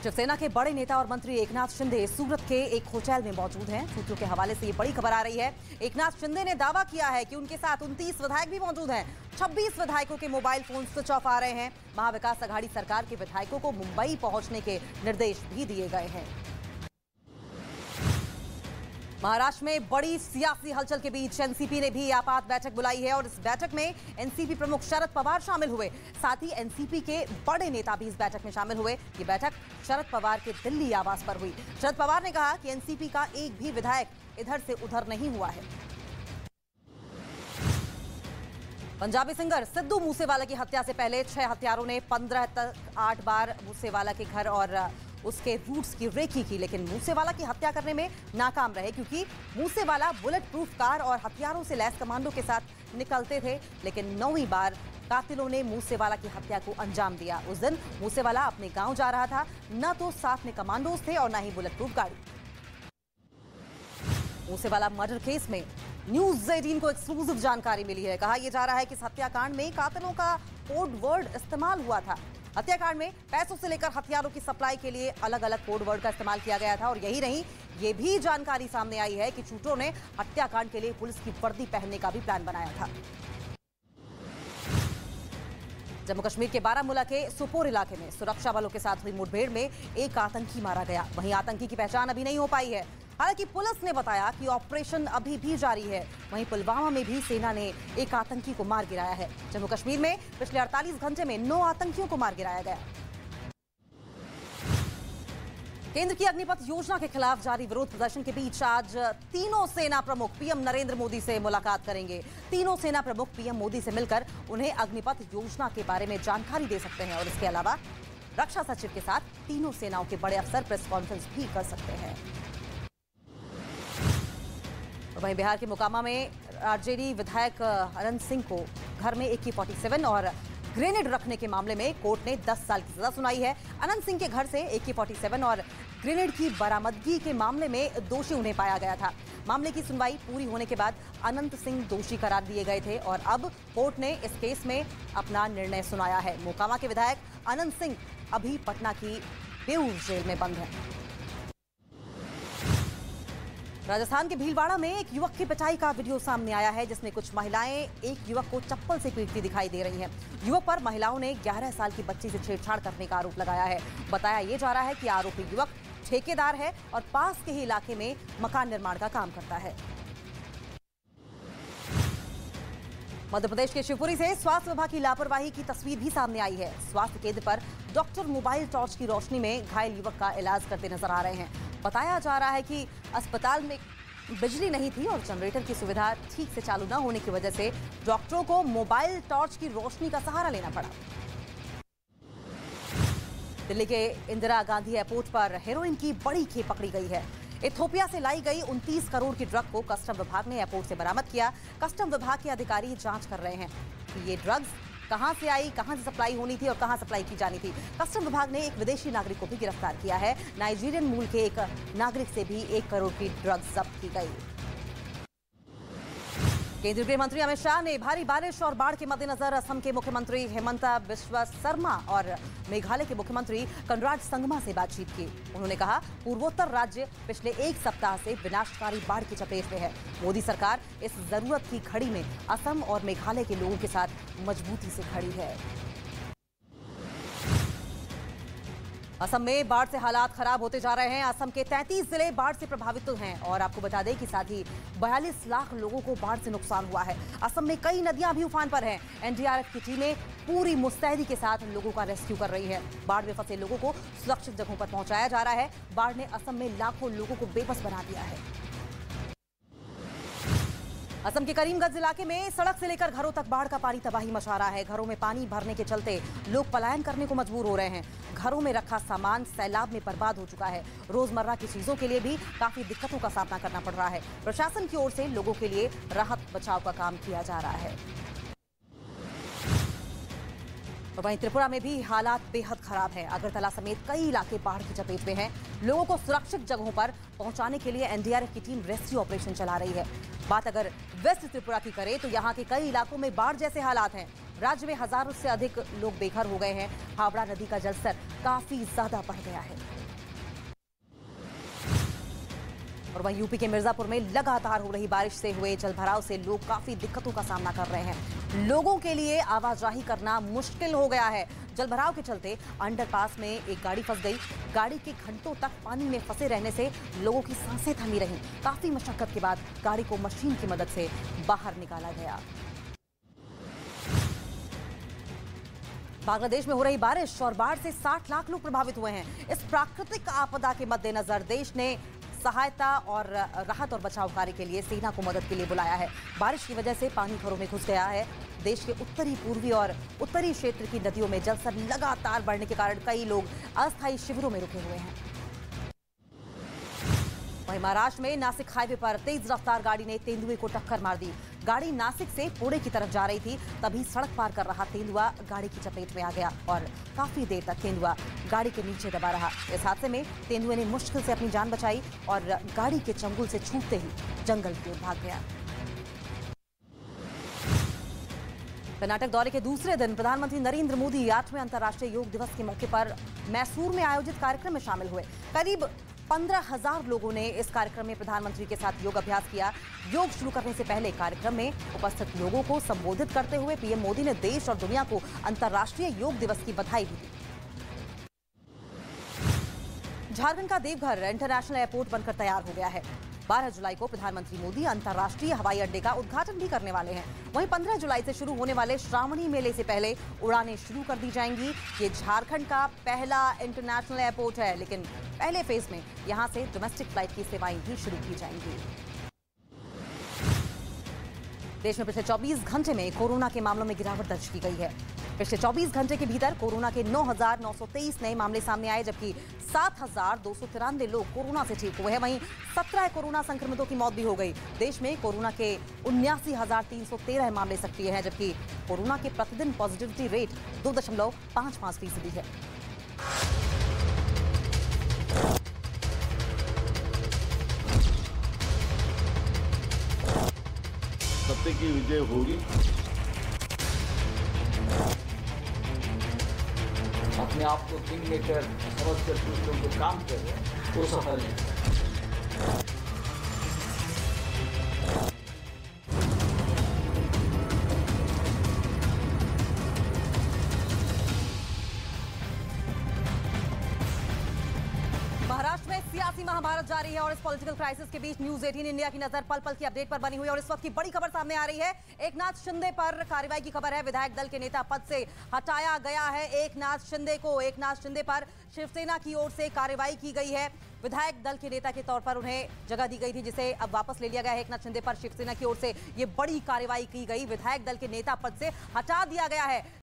शिवसेना के बड़े नेता और मंत्री एकनाथ शिंदे सूरत के एक होटल में मौजूद हैं। सूत्रों के हवाले से ये बड़ी खबर आ रही है। एकनाथ शिंदे ने दावा किया है कि उनके साथ 29 विधायक भी मौजूद हैं। 26 विधायकों के मोबाइल फोन स्विच ऑफ आ रहे हैं। महाविकास अघाड़ी सरकार के विधायकों को मुंबई पहुंचने के निर्देश भी दिए गए हैं। महाराष्ट्र में बड़ी सियासी हलचल के बीच एनसीपी ने भी आपात बैठक बुलाई है और इस बैठक में एनसीपी प्रमुख शरद पवार शामिल हुए। साथ ही एनसीपी के बड़े नेता भी इस बैठक में शामिल हुए। ये बैठक शरद पवार के दिल्ली आवास पर हुई। शरद पवार ने कहा कि एनसीपी का एक भी विधायक इधर से उधर नहीं हुआ है। पंजाबी सिंगर सिद्धू मूसेवाला की हत्या से पहले 6 हत्यारों ने 15 तक 8 बार मूसेवाला के घर और उसके रूट्स की रेकी की, लेकिन मूसेवाला की हत्या करने में नाकाम रहे क्योंकि मूसेवाला बुलेट प्रूफ कार और हथियारों से लैस कमांडो के साथ निकलते थे। लेकिन 9वीं बार कातिलों ने मूसेवाला की हत्या को अंजाम दिया। उस दिन मूसेवाला अपने गांव जा रहा था, न तो साथ में कमांडोज थे और न ही बुलेट प्रूफ गाड़ी। मूसेवाला मर्डर केस में न्यूज 18 को एक्सक्लूसिव जानकारी मिली है। कहा यह जा रहा है कि इस हत्याकांड में कातिलों का कोड वर्ड इस्तेमाल हुआ था। हत्याकांड में पैसों से लेकर हथियारों की सप्लाई के लिए अलग अलग कोड वर्ड का इस्तेमाल किया गया था। और यही नहीं, ये भी जानकारी सामने आई है कि शूटरों ने हत्याकांड के लिए पुलिस की वर्दी पहनने का भी प्लान बनाया था। जम्मू कश्मीर के बारामूला के सोपोर इलाके में सुरक्षा बलों के साथ हुई मुठभेड़ में एक आतंकी मारा गया। वहीं आतंकी की पहचान अभी नहीं हो पाई है। हालांकि पुलिस ने बताया कि ऑपरेशन अभी भी जारी है। वहीं पुलवामा में भी सेना ने एक आतंकी को मार गिराया है। जम्मू कश्मीर में पिछले 48 घंटे में 9 आतंकियों को मार गिराया गया। केंद्र की अग्निपथ योजना के खिलाफ जारी विरोध प्रदर्शन के बीच आज तीनों सेना प्रमुख पीएम नरेंद्र मोदी से मुलाकात करेंगे। तीनों सेना प्रमुख पीएम मोदी से मिलकर उन्हें अग्निपथ योजना के बारे में जानकारी दे सकते हैं और इसके अलावा रक्षा सचिव के साथ तीनों सेनाओं के बड़े अफसर प्रेस कॉन्फ्रेंस भी कर सकते हैं। वहीं बिहार के मोकामा में आरजेडी विधायक अनंत सिंह को घर में AK-47 और ग्रेनेड रखने के मामले में कोर्ट ने 10 साल की सजा सुनाई है। अनंत सिंह के घर से AK-47 और ग्रेनेड की बरामदगी के मामले में दोषी उन्हें पाया गया था। मामले की सुनवाई पूरी होने के बाद अनंत सिंह दोषी करार दिए गए थे और अब कोर्ट ने इस केस में अपना निर्णय सुनाया है। मोकामा के विधायक अनंत सिंह अभी पटना की बेऊर जेल में बंद है। राजस्थान के भीलवाड़ा में एक युवक की पिटाई का वीडियो सामने आया है जिसमें कुछ महिलाएं एक युवक को चप्पल से पीटती दिखाई दे रही हैं। युवक पर महिलाओं ने 11 साल की बच्ची से छेड़छाड़ करने का आरोप लगाया है। बताया यह जा रहा है कि आरोपी युवक ठेकेदार है और पास के ही इलाके में मकान निर्माण का काम करता है। मध्य प्रदेश के शिवपुरी से स्वास्थ्य विभाग की लापरवाही की तस्वीर भी सामने आई है। स्वास्थ्य केंद्र पर डॉक्टर मोबाइल टॉर्च की रोशनी में घायल युवक का इलाज करते नजर आ रहे हैं। बताया जा रहा है कि अस्पताल में बिजली नहीं थी और जनरेटर की सुविधा ठीक से चालू न होने की वजह से डॉक्टरों को मोबाइल टॉर्च की रोशनी का सहारा लेना पड़ा। दिल्ली के इंदिरा गांधी एयरपोर्ट पर हेरोइन की बड़ी खेप पकड़ी गई है। इथियोपिया से लाई गई 29 करोड़ की ड्रग को कस्टम विभाग ने एयरपोर्ट से बरामद किया। कस्टम विभाग के अधिकारी जांच कर रहे हैं कि ये ड्रग्स कहां से आई, कहां से सप्लाई होनी थी और कहां सप्लाई की जानी थी। कस्टम विभाग ने एक विदेशी नागरिक को भी गिरफ्तार किया है। नाइजीरियन मूल के एक नागरिक से भी 1 करोड़ की ड्रग्स जब्त की गई। केंद्रीय गृह मंत्री अमित शाह ने भारी बारिश और बाढ़ के मद्देनजर असम के मुख्यमंत्री हेमंता बिस्वा शर्मा और मेघालय के मुख्यमंत्री कनराड संगमा से बातचीत की। उन्होंने कहा पूर्वोत्तर राज्य पिछले 1 सप्ताह से विनाशकारी बाढ़ की चपेट में है। मोदी सरकार इस जरूरत की घड़ी में असम और मेघालय के लोगों के साथ मजबूती से खड़ी है। असम में बाढ़ से हालात खराब होते जा रहे हैं। असम के 33 जिले बाढ़ से प्रभावित हैं और आपको बता दें कि साथ ही 42 लाख लोगों को बाढ़ से नुकसान हुआ है। असम में कई नदियां भी उफान पर हैं। एनडीआरएफ की टीमें पूरी मुस्तैदी के साथ लोगों का रेस्क्यू कर रही है। बाढ़ में फंसे लोगों को सुरक्षित जगहों पर पहुंचाया जा रहा है। बाढ़ ने असम में लाखों लोगों को बेबस बना दिया है। असम के करीमगंज इलाके में सड़क से लेकर घरों तक बाढ़ का पानी तबाही मचा रहा है। घरों में पानी भरने के चलते लोग पलायन करने को मजबूर हो रहे हैं। घरों में रखा सामान सैलाब में बर्बाद हो चुका है। रोजमर्रा की चीजों के लिए भी काफी दिक्कतों का सामना करना पड़ रहा है। प्रशासन की ओर से लोगों के लिए राहत बचाव का काम किया जा रहा है। तो वहीं त्रिपुरा में भी हालात बेहद खराब हैं। अगरतला समेत कई इलाके बाढ़ की चपेट में हैं। लोगों को सुरक्षित जगहों पर पहुंचाने के लिए एनडीआरएफ की टीम रेस्क्यू ऑपरेशन चला रही है। बात अगर वेस्ट त्रिपुरा की करें तो यहाँ के कई इलाकों में बाढ़ जैसे हालात हैं। राज्य में हजारों से अधिक लोग बेघर हो गए हैं। हावड़ा नदी का जलस्तर काफी ज्यादा बढ़ गया है। और वहीं यूपी के मिर्जापुर में लगातार हो रही बारिश से हुए जलभराव से लोग काफी दिक्कतों का सामना कर रहे हैं। लोगों के लिए आवाजाही करना मुश्किल हो गया है। जलभराव के चलते अंडरपास में एक गाड़ी फंस गई। गाड़ी के घंटों तक पानी में फंसे रहने से लोगों की सांसें थमी रहीं। काफी मशक्कत के बाद गाड़ी को मशीन की मदद से बाहर निकाला गया। बांग्लादेश में हो रही बारिश और बाढ़ से 60 लाख लोग प्रभावित हुए हैं। इस प्राकृतिक आपदा के मद्देनजर देश ने सहायता और राहत और बचाव कार्य के लिए सेना को मदद के लिए बुलाया है। बारिश की वजह से पानी घरों में घुस गया है। देश के उत्तरी, पूर्वी और उत्तरी क्षेत्र की नदियों में जलस्तर लगातार बढ़ने के कारण कई लोग अस्थायी शिविरों में रुके हुए हैं। वहीं महाराष्ट्र में नासिक हाईवे पर तेज रफ्तार गाड़ी ने तेंदुए को टक्कर मार दी। गाड़ी नासिक से पुणे की तरफ जा रही थी, तभी सड़क पार कर रहा तेंदुआ गाड़ी की चपेट में आ गया और काफी देर तक तेंदुआ गाड़ी के नीचे दबा रहा। इस हादसे में तेंदुए ने मुश्किल से अपनी जान बचाई और गाड़ी के चंगुल से छूटते ही जंगल की ओर भाग गया। कर्नाटक दौरे के दूसरे दिन प्रधानमंत्री नरेंद्र मोदी 8वें अंतर्राष्ट्रीय योग दिवस के मौके पर मैसूर में आयोजित कार्यक्रम में शामिल हुए। करीब 15,000 लोगों ने इस कार्यक्रम में प्रधानमंत्री के साथ योग अभ्यास किया। योग शुरू करने से पहले कार्यक्रम में उपस्थित लोगों को संबोधित करते हुए पीएम मोदी ने देश और दुनिया को अंतर्राष्ट्रीय योग दिवस की बधाई भी दी। झारखंड का देवघर इंटरनेशनल एयरपोर्ट बनकर तैयार हो गया है। 12 जुलाई को प्रधानमंत्री मोदी अंतर्राष्ट्रीय हवाई अड्डे का उद्घाटन भी करने वाले हैं। वहीं 15 जुलाई से शुरू होने वाले श्रावणी मेले से पहले उड़ानें शुरू कर दी जाएंगी। ये झारखंड का पहला इंटरनेशनल एयरपोर्ट है, लेकिन पहले फेज में यहां से डोमेस्टिक फ्लाइट की सेवाएं भी शुरू की जाएंगी। देश में पिछले 24 घंटे में कोरोना के मामलों में गिरावट दर्ज की गई है। पिछले 24 घंटे के भीतर कोरोना के 9,923 नए मामले सामने आए, जबकि 7,293 लोग कोरोना से ठीक हुए हैं। वहीं 17 कोरोना संक्रमितों की मौत भी हो गई। देश में कोरोना के 79,313 मामले सक्रिय हैं, जबकि कोरोना के प्रतिदिन पॉजिटिविटी रेट 2.55% है। सत्य की विजय होगी। अपने आप को किंग मेकर समझ कर दूसरों को काम कर रहे हैं वो सफल है। महाराष्ट्र में सियासी महाभारत जारी है और इस पॉलिटिकल क्राइसिस के बीच न्यूज 18 इंडिया की नजर पल पल की अपडेट पर बनी हुई है और इस वक्त की बड़ी खबर सामने आ रही है। एकनाथ शिंदे पर कार्रवाई की खबर है। विधायक दल के नेता पद से हटाया गया है एकनाथ शिंदे को। एकनाथ शिंदे पर शिवसेना की ओर से कार्रवाई की गई है। विधायक दल के नेता के तौर पर उन्हें जगह दी गई थी, जिसे अब वापस ले लिया गया है। एकनाथ शिंदे पर शिवसेना की ओर से ये बड़ी कार्रवाई की गई। विधायक दल के नेता पद से हटा दिया गया है।